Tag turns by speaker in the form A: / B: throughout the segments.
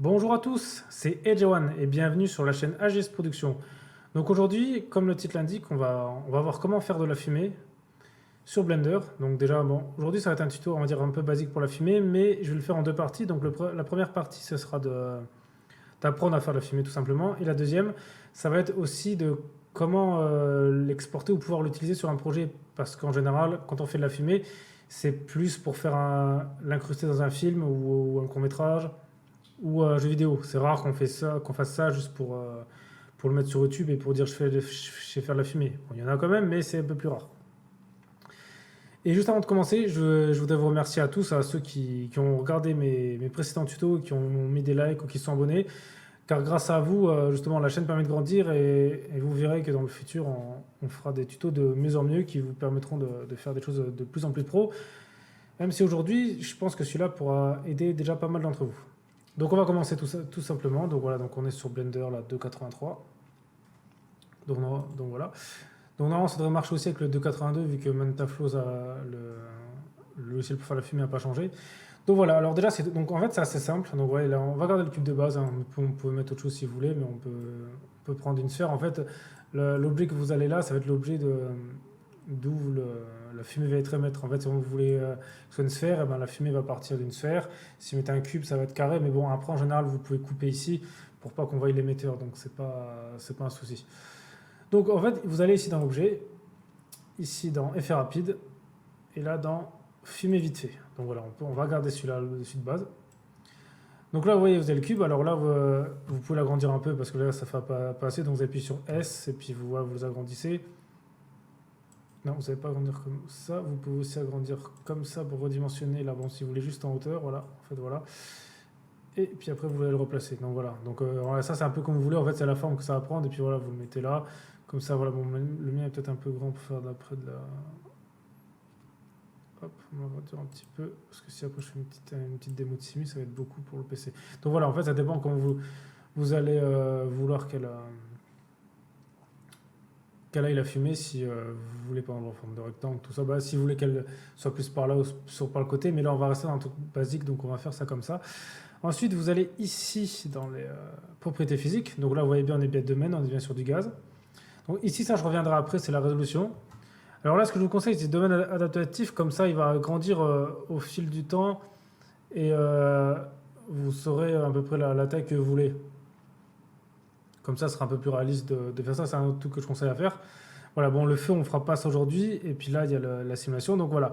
A: Bonjour à tous, c'est Edgewan et bienvenue sur la chaîne AGS Production. Donc aujourd'hui, comme le titre l'indique, on va voir comment faire de la fumée sur Blender. Donc déjà, bon, aujourd'hui ça va être un tuto, on va dire un peu basique pour la fumée, mais je vais le faire en deux parties. Donc la première partie, ce sera d'apprendre à faire de la fumée tout simplement. Et la deuxième, ça va être aussi de comment l'exporter ou pouvoir l'utiliser sur un projet. Parce qu'en général, quand on fait de la fumée, c'est plus pour faire l'incruster dans un film ou un court métrage ou jeux vidéo. C'est rare qu'on fasse ça juste pour le mettre sur YouTube et pour dire je sais faire de la fumée. Bon, il y en a quand même, mais c'est un peu plus rare. Et juste avant de commencer, je voudrais vous remercier à tous, à ceux qui ont regardé mes précédents tutos, qui ont mis des likes ou qui se sont abonnés. Car grâce à vous, justement, la chaîne permet de grandir et vous verrez que dans le futur, on fera des tutos de mieux en mieux qui vous permettront de faire des choses de plus en plus pro. Même si aujourd'hui, je pense que celui-là pourra aider déjà pas mal d'entre vous. Donc on va commencer tout simplement. Donc voilà, donc on est sur Blender là 2.83. Donc voilà. Donc normalement ça devrait marcher aussi avec le 2.82 vu que Mantaflow le logiciel pour faire la fumée n'a pas changé. Donc voilà, alors déjà donc en fait c'est assez simple. Donc voilà, là, on va garder le cube de base, hein. On peut mettre autre chose si vous voulez, mais on peut prendre une sphère. En fait, l'objet que vous allez là, ça va être l'objet d'où la fumée va être émettre. En fait, si vous voulez que ce soit une sphère, eh ben, la fumée va partir d'une sphère. Si vous mettez un cube, ça va être carré. Mais bon, après, en général, vous pouvez couper ici pour pas qu'on voie l'émetteur. Donc, c'est pas un souci. Donc, en fait, vous allez ici dans l'objet, ici dans effet rapide, et là dans fumée vite fait. Donc voilà, on va garder celui-là, le dessus de base. Donc là, vous voyez, vous avez le cube. Alors là, vous pouvez l'agrandir un peu parce que là, ça ne fait pas assez. Donc vous appuyez sur S et puis vous agrandissez. Non, vous ne savez pas agrandir comme ça. Vous pouvez aussi agrandir comme ça pour redimensionner là. Bon, si vous voulez juste en hauteur, voilà. En fait, voilà. Et puis après, vous voulez le replacer. Donc voilà. Donc voilà, ça, c'est un peu comme vous voulez. En fait, c'est la forme que ça va prendre. Et puis voilà, vous le mettez là. Comme ça, voilà. Bon, le mien est peut-être un peu grand pour faire d'après de la. Hop, on va agrandir un petit peu. Parce que si après je fais une petite démo de Simu, ça va être beaucoup pour le PC. Donc voilà, en fait, ça dépend quand vous allez vouloir qu'elle aille la fumée si vous voulez pas en forme de rectangle, tout ça. Bah, si vous voulez qu'elle soit plus par là ou par le côté, mais là on va rester dans un truc basique, donc on va faire ça comme ça. Ensuite, vous allez ici dans les propriétés physiques. Donc là, vous voyez bien, on est bien de domaine, on est bien sur du gaz. Donc ici, ça je reviendrai après, c'est la résolution. Alors là, ce que je vous conseille, c'est domaine adaptatif, comme ça il va grandir au fil du temps et vous saurez à peu près la taille que vous voulez. Comme ça, ce sera un peu plus réaliste de faire ça. C'est un truc que je conseille à faire. Voilà, bon, le feu, on ne fera pas ça aujourd'hui. Et puis là, il y a la simulation. Donc voilà.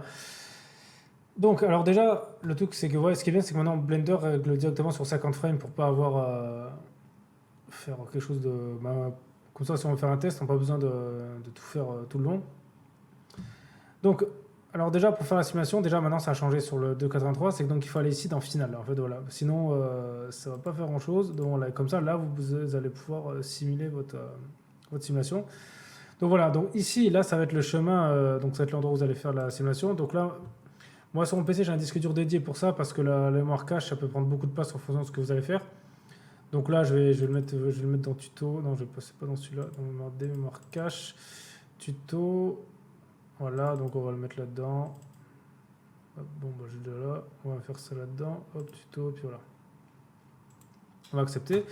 A: Donc, alors déjà, le truc, c'est que ouais, ce qui est bien, c'est que maintenant, Blender règle directement sur 50 frames pour pas avoir faire quelque chose de. Bah, comme ça, si on veut faire un test, on n'a pas besoin de tout faire tout le long. Donc, alors déjà, pour faire la simulation, déjà maintenant, ça a changé sur le 2.83. C'est que donc, il faut aller ici dans Final. En fait, voilà. Sinon, ça va pas faire grand-chose. Donc, voilà, comme ça, là, vous allez pouvoir simuler votre simulation. Donc voilà, donc ici, là, ça va être le chemin, donc ça va être l'endroit où vous allez faire la simulation. Donc là, moi sur mon PC, j'ai un disque dur dédié pour ça parce que la mémoire cache, ça peut prendre beaucoup de place en fonction de ce que vous allez faire. Donc là, je vais le mettre dans tuto. Non, je ne vais pas dans celui-là, dans mémoire cache, tuto. Voilà, donc on va le mettre là-dedans. Bon, bah j'ai déjà là, on va faire ça là-dedans. Hop, tuto, puis voilà. On va accepter.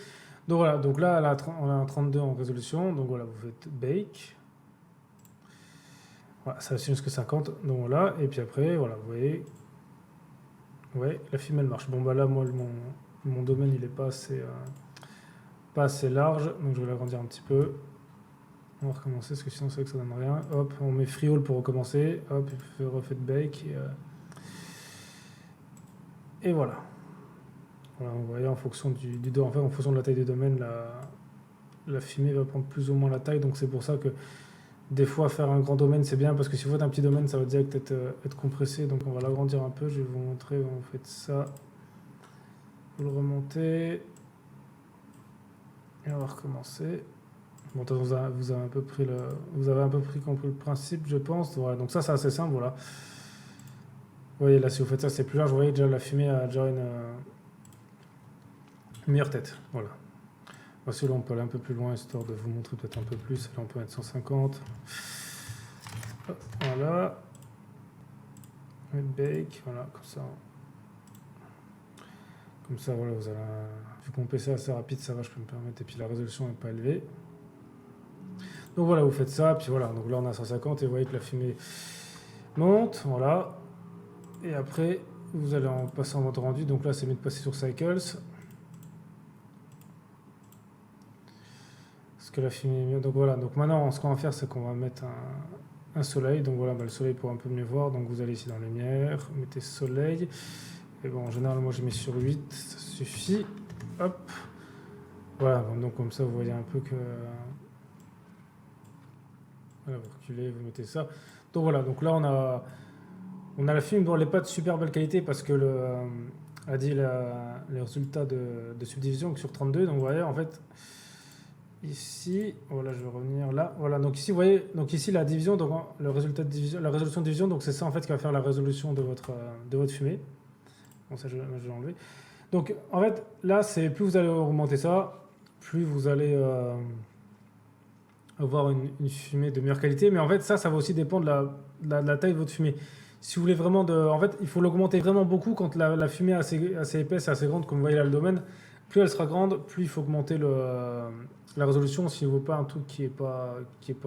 A: Donc voilà, donc là, on a un 32 en résolution. Donc voilà, vous faites bake. Voilà, ça assume jusqu'à 50. Donc voilà, et puis après, voilà, vous voyez, ouais, la fumée elle marche. Bon bah là, moi, mon domaine il est pas assez large, donc je vais l'agrandir un petit peu. On va recommencer parce que sinon c'est vrai que ça donne rien. Hop, on met freehold pour recommencer. Hop, refait bake et voilà. Voilà, vous voyez en fonction en fait, en fonction de la taille du domaine, la fumée va prendre plus ou moins la taille. Donc c'est pour ça que des fois faire un grand domaine c'est bien parce que si vous faites un petit domaine ça va direct être compressé. Donc on va l'agrandir un peu. Je vais vous montrer. Vous faites ça. Vous le remontez. Et on va recommencer. Bon, vous avez un peu compris le principe, je pense. Voilà, donc ça c'est assez simple. Voilà. Vous voyez là, si vous faites ça, c'est plus large. Vous voyez déjà la fumée a déjà une meilleure tête. Voilà. Voici là, on peut aller un peu plus loin histoire de vous montrer peut-être un peu plus. Là, on peut mettre 150. Hop, voilà. Bake, voilà, comme ça. Comme ça, voilà, vous allez, vu que mon PC est assez rapide, ça va, je peux me permettre. Et puis la résolution n'est pas élevée. Donc voilà, vous faites ça, puis voilà. Donc là, on a 150 et vous voyez que la fumée monte, voilà. Et après, vous allez en passer en mode rendu. Donc là, c'est mieux de passer sur Cycles. Parce que la fumée est mieux. Donc voilà, donc maintenant, ce qu'on va faire, c'est qu'on va mettre un soleil. Donc voilà, le soleil pour un peu mieux voir. Donc vous allez ici dans lumière, vous mettez soleil. Et bon, en général, moi, j'ai mis sur 8, ça suffit. Hop. Voilà, donc comme ça, vous voyez un peu que... Voilà, vous reculez, vous mettez ça. Donc voilà, donc là, on a la film. Bon, elle n'est pas de super belle qualité parce que a dit les résultats de subdivision que sur 32. Donc vous voyez, en fait, ici, voilà, je vais revenir là. Voilà, donc ici, vous voyez, donc ici, la division, donc le résultat de division, la résolution de division, donc c'est ça en fait qui va faire la résolution de votre fumée. Bon, ça, je vais l'enlever. Donc en fait, là, c'est plus vous allez augmenter ça, plus vous allez avoir une fumée de meilleure qualité. Mais en fait, ça va aussi dépendre de la taille de votre fumée. Si vous voulez vraiment en fait, il faut l'augmenter vraiment beaucoup quand la fumée est assez épaisse et assez grande, comme vous voyez là le domaine. Plus elle sera grande, plus il faut augmenter la résolution si vous ne voulez pas un truc qui est pas, si vous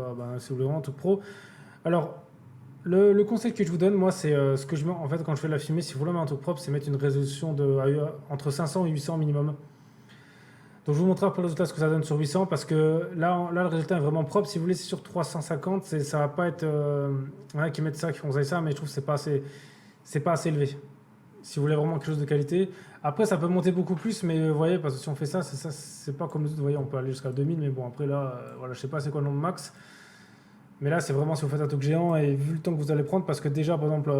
A: voulez vraiment un truc pro. Alors, le conseil que je vous donne, moi, c'est ce que je mets en fait quand je fais de la fumée. Si vous voulez mettre un truc propre, c'est mettre une résolution entre 500 et 800 minimum. Donc je vous montrerai après le résultat ce que ça donne sur 800 parce que là le résultat est vraiment propre. Si vous voulez, c'est sur 350, ça va pas être. Il y en a qui mettent ça, qui font ça, mais je trouve que c'est pas assez élevé. Si vous voulez vraiment quelque chose de qualité. Après, ça peut monter beaucoup plus, mais vous voyez, parce que si on fait ça, c'est pas comme les autres. Vous voyez, on peut aller jusqu'à 2000, mais bon, après là, voilà, je sais pas c'est quoi le nombre max. Mais là, c'est vraiment si vous faites un truc géant et vu le temps que vous allez prendre, parce que déjà, par exemple,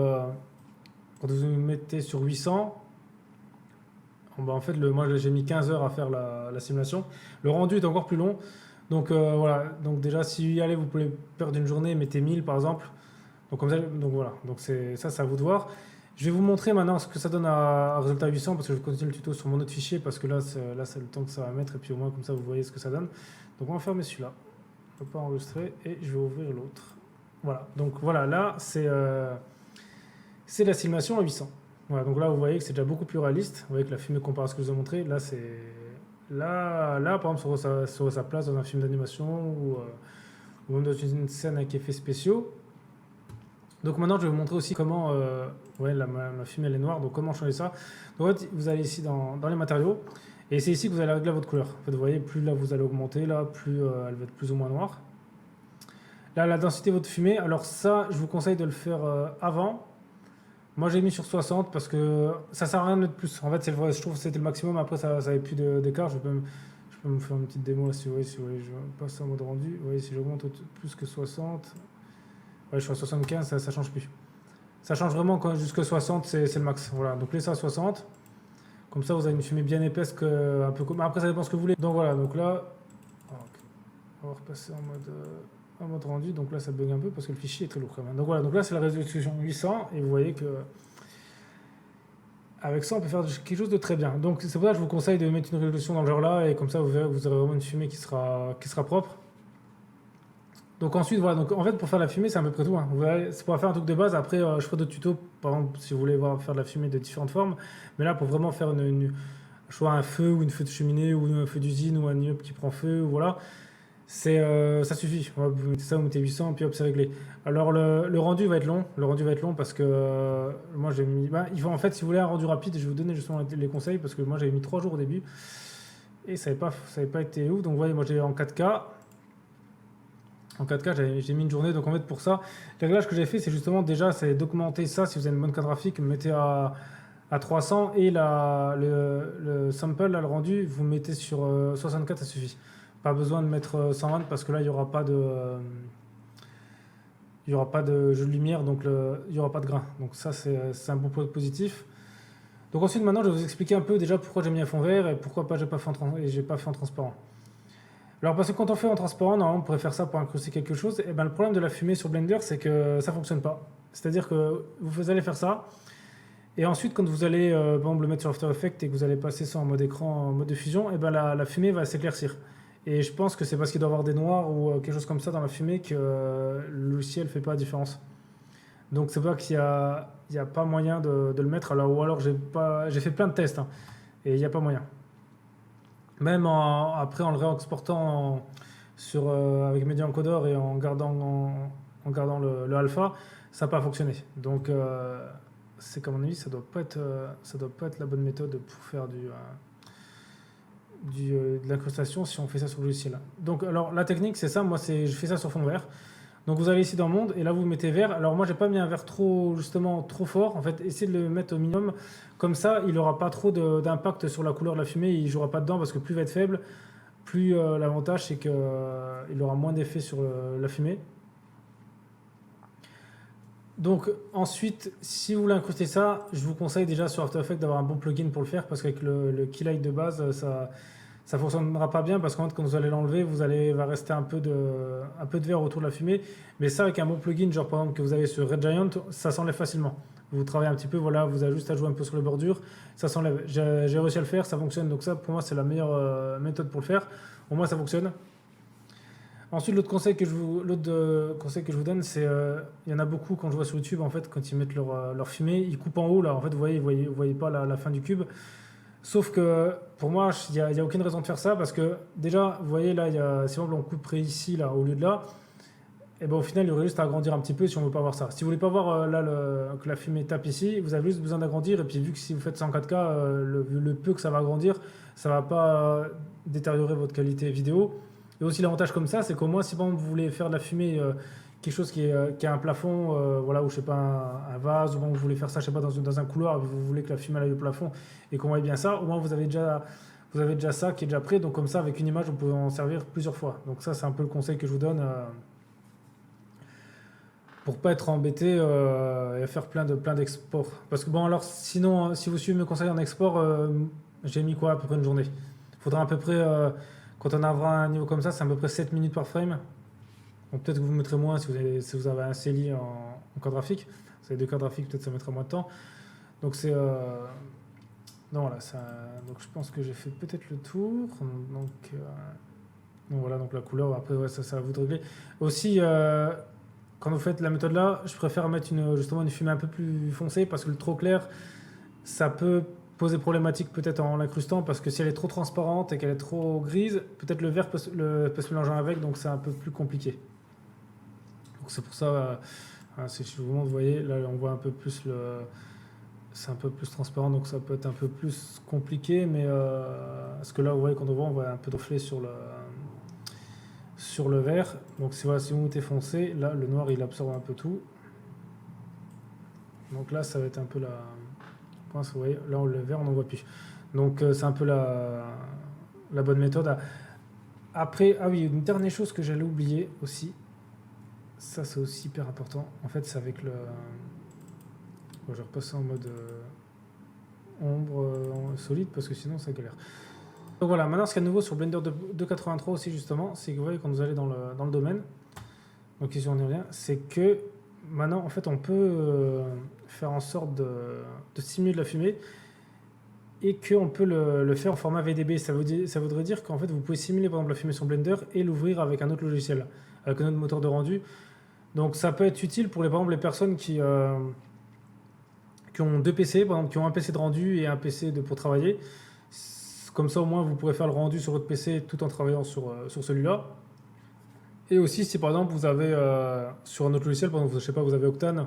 A: quand vous mettez sur 800. Bon, en fait, moi j'ai mis 15 heures à faire la simulation. Le rendu est encore plus long. Donc voilà, donc déjà si vous y allez, vous pouvez perdre une journée, mettez 1000 par exemple. Donc comme ça, donc voilà, donc c'est à vous de voir. Je vais vous montrer maintenant ce que ça donne à résultat 800 parce que je continue le tuto sur mon autre fichier parce que là c'est le temps que ça va mettre et puis au moins comme ça vous voyez ce que ça donne. Donc on va fermer celui-là, je ne peux pas enregistrer et je vais ouvrir l'autre. Voilà, donc voilà, là c'est la simulation à 800. Voilà, donc là, vous voyez que c'est déjà beaucoup plus réaliste. Vous voyez que la fumée comparée à ce que je vous ai montré, là, par exemple, sur sa place dans un film d'animation ou même dans une scène avec effets spéciaux. Donc maintenant, je vais vous montrer aussi comment... ouais, la fumée, elle est noire, donc comment changer ça. Donc en fait, vous allez ici dans les matériaux, et c'est ici que vous allez régler votre couleur. En fait, vous voyez, plus là, vous allez augmenter, là, plus elle va être plus ou moins noire. Là, la densité de votre fumée, alors ça, je vous conseille de le faire avant. Moi j'ai mis sur 60 parce que ça sert à rien de mettre plus. En fait, je trouve que c'était le maximum. Après, ça n'avait plus d'écart. Je peux me faire une petite démo là, si vous voyez. Je passe en mode rendu. Vous voyez, si j'augmente plus que 60, ouais, je suis à 75, ça change plus. Ça change vraiment quand jusque 60, c'est le max. Voilà, donc laissez à 60. Comme ça, vous avez une fumée bien épaisse. Un peu comme... Après, ça dépend ce que vous voulez. Donc voilà, donc là, on va repasser en mode rendu. Donc là, ça bug un peu parce que le fichier est très lourd quand même. Donc voilà, donc là, c'est la résolution 800 et vous voyez que avec ça, on peut faire quelque chose de très bien. Donc c'est pour ça que je vous conseille de mettre une résolution dans le genre là et comme ça, vous verrez, vous aurez vraiment une fumée qui sera propre. Donc ensuite, voilà, donc en fait, pour faire la fumée, c'est à peu près tout. Hein. Vous verrez, c'est pour faire un truc de base. Après, je ferai d'autres tutos, par exemple, si vous voulez faire de la fumée de différentes formes. Mais là, pour vraiment faire soit un feu ou une feu de cheminée ou un feu d'usine ou un immeuble qui prend feu, ou voilà. Ça suffit. Vous mettez ça, vous mettez 800, puis hop, c'est réglé. Alors le rendu va être long. Le rendu va être long parce que moi j'ai mis. Il faut en fait, si vous voulez un rendu rapide, je vais vous donner justement les conseils parce que moi j'avais mis 3 jours au début et ça n'avait pas été ouf. Donc vous voyez, moi j'ai en 4K. En 4K, j'ai mis une journée. Donc en fait, pour ça, le réglage que j'ai fait, c'est justement déjà c'est d'augmenter ça. Si vous avez une bonne carte graphique, mettez à 300 et le sample, là, le rendu, vous mettez sur 64, ça suffit. Pas besoin de mettre 120 parce que là, il n'y aura pas de jeu de lumière, donc il n'y aura pas de grain. Donc ça, c'est un bon point positif. Donc ensuite, maintenant, je vais vous expliquer un peu déjà pourquoi j'ai mis un fond vert et pourquoi j'ai pas fait en transparent. Alors parce que quand on fait en transparent, normalement, on pourrait faire ça pour incruster quelque chose. Et ben, le problème de la fumée sur Blender, c'est que ça ne fonctionne pas. C'est-à-dire que vous allez faire ça. Et ensuite, quand vous allez par exemple, le mettre sur After Effects et que vous allez passer ça en mode écran, en mode de fusion, et ben la fumée va s'éclaircir. Et je pense que c'est parce qu'il doit y avoir des noirs ou quelque chose comme ça dans la fumée que le logiciel ne fait pas la différence. Donc c'est pour ça qu'il n'y a pas moyen de le mettre. Ou alors j'ai fait plein de tests hein, et il n'y a pas moyen. Même après en le réexportant avec Media Encoder et en gardant le alpha, ça n'a pas fonctionné. Donc c'est qu'à mon avis, ça doit pas être la bonne méthode pour faire de l'incrustation si on fait ça sur le logiciel. Donc alors la technique c'est ça, moi je fais ça sur fond vert. Donc vous allez ici dans monde et là vous mettez vert. Alors moi j'ai pas mis un vert trop fort. En fait essayez de le mettre au minimum. Comme ça il n'aura pas trop d'impact sur la couleur de la fumée. Il jouera pas dedans parce que plus il va être faible, plus l'avantage c'est qu'il aura moins d'effet sur la fumée. Donc ensuite, si vous voulez incruster ça, je vous conseille déjà sur After Effects d'avoir un bon plugin pour le faire parce qu'avec le keylight de base, ça ne fonctionnera pas bien parce qu'en fait, quand vous allez l'enlever, va rester un peu de vert autour de la fumée. Mais ça, avec un bon plugin, genre par exemple que vous avez sur Red Giant, ça s'enlève facilement. Vous travaillez un petit peu, voilà, vous avez juste à jouer un peu sur les bordures, ça s'enlève. J'ai réussi à le faire, ça fonctionne. Donc ça, pour moi, c'est la meilleure méthode pour le faire. Au moins, ça fonctionne. Ensuite, l'autre conseil que je vous donne, c'est il y en a beaucoup quand je vois sur YouTube, en fait, quand ils mettent leur fumée, ils coupent en haut, là, en fait, vous voyez pas la fin du cube. Sauf que pour moi, il n'y a aucune raison de faire ça parce que déjà, vous voyez, là, si par exemple on couperait ici, là, au lieu de là, et ben, au final, il y aurait juste à agrandir un petit peu si on veut pas voir ça. Si vous voulez pas voir que la fumée tape ici, vous avez juste besoin d'agrandir. Et puis, vu que si vous faites ça en 4K, le peu que ça va agrandir, ça va pas détériorer votre qualité vidéo. Et aussi, l'avantage comme ça, c'est qu'au moins, si par exemple, vous voulez faire de la fumée, quelque chose qui a un plafond, voilà, ou je sais pas, un vase, ou bon, vous voulez faire ça, je sais pas, dans un couloir, et vous voulez que la fumée aille au plafond et qu'on voit bien ça, au moins vous avez déjà ça qui est déjà prêt. Donc, comme ça, avec une image, vous pouvez en servir plusieurs fois. Donc, ça, c'est un peu le conseil que je vous donne. Pour pas être embêté et faire plein d'exports. Parce que bon, alors sinon, si vous suivez mes conseils en export, j'ai mis quoi à peu près une journée. Il faudra à peu près, quand on aura un niveau comme ça, c'est à peu près 7 minutes par frame. Donc peut-être que vous mettrez moins si vous avez un CLI en carte graphique. Si vous avez deux cartes graphiques, peut-être ça mettra moins de temps. Donc c'est... non, voilà, donc je pense que j'ai fait peut-être le tour. Donc voilà, donc la couleur, après ouais, ça à vous de régler. Aussi, quand vous faites la méthode là, je préfère mettre justement une fumée un peu plus foncée parce que le trop clair, ça peut poser problématique peut-être en l'incrustant parce que si elle est trop transparente et qu'elle est trop grise, peut-être le vert peut se mélanger avec, donc c'est un peu plus compliqué. Donc c'est pour ça, si je vous montre, vous voyez, là on voit un peu plus c'est un peu plus transparent, donc ça peut être un peu plus compliqué, mais parce que là, vous voyez, quand on voit un peu de reflet sur le vert. Donc si vous mettez foncé, là le noir il absorbe un peu tout. Donc là ça va être un peu vous voyez, là le vert on n'en voit plus. Donc c'est un peu la bonne méthode. Après, ah oui, une dernière chose que j'allais oublier aussi, ça c'est aussi hyper important. En fait c'est avec je vais repasser en mode ombre solide parce que sinon ça galère. Donc voilà, maintenant ce qu'il y a de nouveau sur Blender 2.83 aussi justement, c'est que vous voyez quand vous allez dans le domaine, donc ici on y revient, c'est que maintenant en fait on peut faire en sorte de simuler de la fumée et qu'on peut le faire en format VDB. Ça voudrait dire qu'en fait vous pouvez simuler par exemple la fumée sur Blender et l'ouvrir avec un autre logiciel, avec un autre moteur de rendu. Donc ça peut être utile pour par exemple les personnes qui ont deux PC, par exemple qui ont un PC de rendu et un PC pour travailler. Comme ça, au moins, vous pourrez faire le rendu sur votre PC tout en travaillant sur celui-là. Et aussi, si par exemple, vous avez sur un autre logiciel, par exemple, je sais pas, vous avez Octane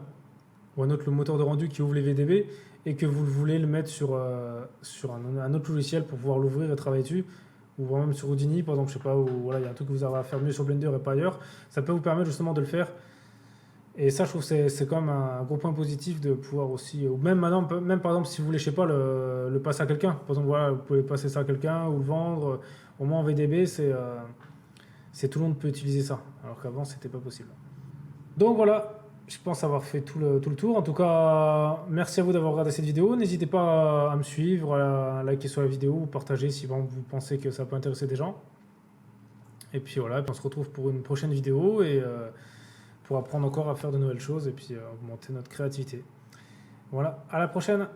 A: ou un autre moteur de rendu qui ouvre les VDB et que vous voulez le mettre sur un autre logiciel pour pouvoir l'ouvrir et travailler dessus, ou même sur Houdini, par exemple, je sais pas, où voilà, il y a un truc que vous avez à faire mieux sur Blender et pas ailleurs, ça peut vous permettre justement de le faire. Et ça, je trouve que c'est quand même un gros point positif de pouvoir aussi, ou même maintenant, même par exemple, si vous voulez, je sais pas, le passer à quelqu'un. Par exemple, voilà, vous pouvez passer ça à quelqu'un ou le vendre. Au moins en VDB, tout le monde peut utiliser ça, alors qu'avant, c'était pas possible. Donc voilà, je pense avoir fait tout le tour. En tout cas, merci à vous d'avoir regardé cette vidéo. N'hésitez pas à me suivre, à liker sur la vidéo, ou partager si vous pensez que ça peut intéresser des gens. Et puis voilà, on se retrouve pour une prochaine vidéo et pour apprendre encore à faire de nouvelles choses et puis augmenter notre créativité. Voilà, à la prochaine.